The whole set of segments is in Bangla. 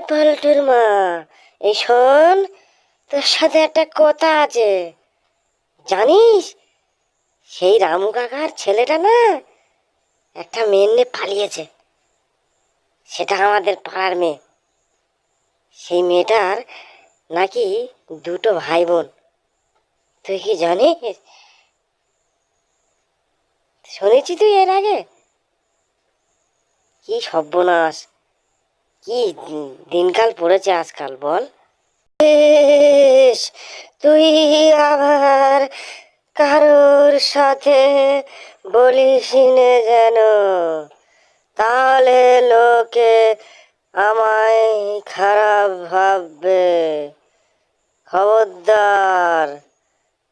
পল্টুর মা, এই শোন, তোর সাথে একটা কথা আছে। জানিস, সেই রামু কাকার ছেলেটা না একটা মেয়ে নিয়ে পালিয়েছে। সেটা আমাদের পাড়ার মেয়ে। সেই মেয়েটার নাকি দুটো ভাই বোন। তুই কি জানিস? শুনেছি তুই এর আগে? কি সর্বনাশ, কি দিনকাল পড়েছে আজকাল বল। ইস, তুই আবার কারোর সাথে বলিস নে যেন, তাহলে লোকে আমায় খারাপ ভাববে। খবরদার,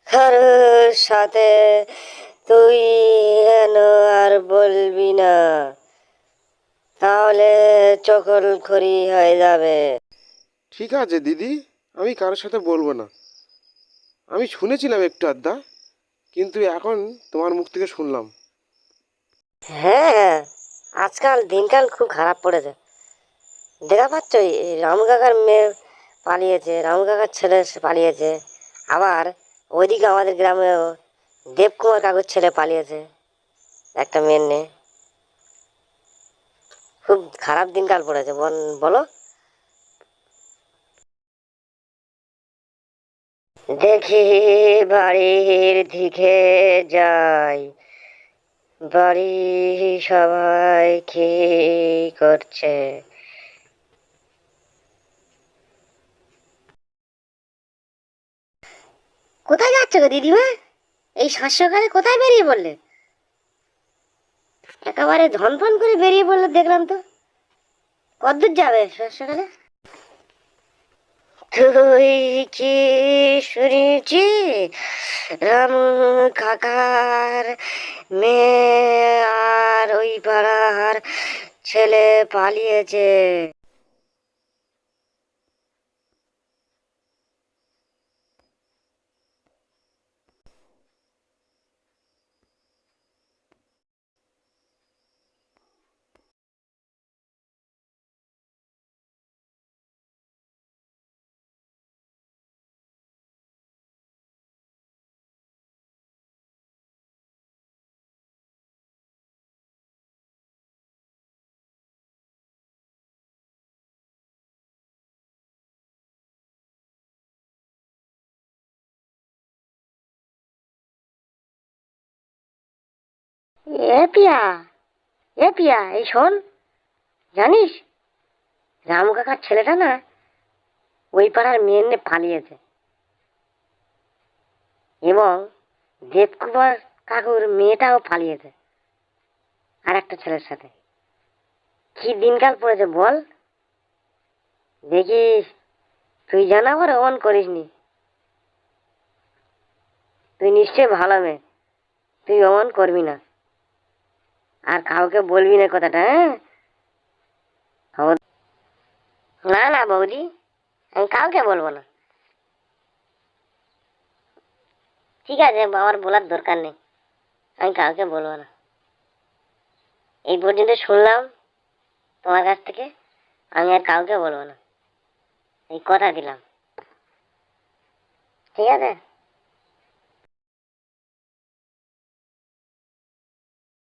কারোর সাথে তুই যেন আর বলবি না, তাহলে চকল খড়ি হয়ে যাবে। ঠিক আছে দিদি, আমি কারোর সাথে বলবো না। আমি শুনেছিলাম একটু আধটা, কিন্তু এখন তোমার মুখ থেকে শুনলাম। হ্যাঁ, আজকাল দিনকাল খুব খারাপ পড়েছে। দেখা পাচ্ছ, এই রামু কাকার মেয়ে পালিয়েছে, রামু কাকার ছেলে পালিয়েছে। আবার ওইদিকে আমাদের গ্রামেও দেবকুমার কাকুর ছেলে পালিয়েছে একটা মেয়ে নিয়ে। খুব খারাপ দিনকাল পড়েছে বলো। দেখি বাড়ির দিকে যাই, বাড়ি সবাই কি করছে? কোথায় যাচ্ছ গো দিদিমা? এই সাত সকালে কোথায় বেরিয়ে পড়লে? একেবারে ধনফন করে বেরিয়ে পড়লে দেখলাম তো। কতদূর যাবে সাত সকালে? তুই কি শুনেছি রামু কাকার মেয়ে আর ওই পাড়ার ছেলে পালিয়েছে? এ পিয়া, এ পিয়া, এই শোন, জানিস রামু কাকার ছেলেটা না ওই পাড়ার মেয়ে নিয়ে পালিয়েছে, এবং দেবকুমার কাকুর মেয়েটাও পালিয়েছে আর একটা ছেলের সাথে। কি দিনকাল পড়েছে বল। দেখিস, তুই যেন আবার অমন করিসনি। তুই নিশ্চয়ই ভালো মেয়ে, তুই অমন করবি না, আর কাউকে বলবি না কথাটা, হ্যাঁ? খবর। না না বৌদি, আমি কাউকে বলবো না। ঠিক আছে, আমার বলার দরকার নেই, আমি কাউকে বলবো না। এই পর্যন্ত শুনলাম তোমার কাছ থেকে, আমি আর কাউকে বলবো না, এই কথা দিলাম। ঠিক আছে।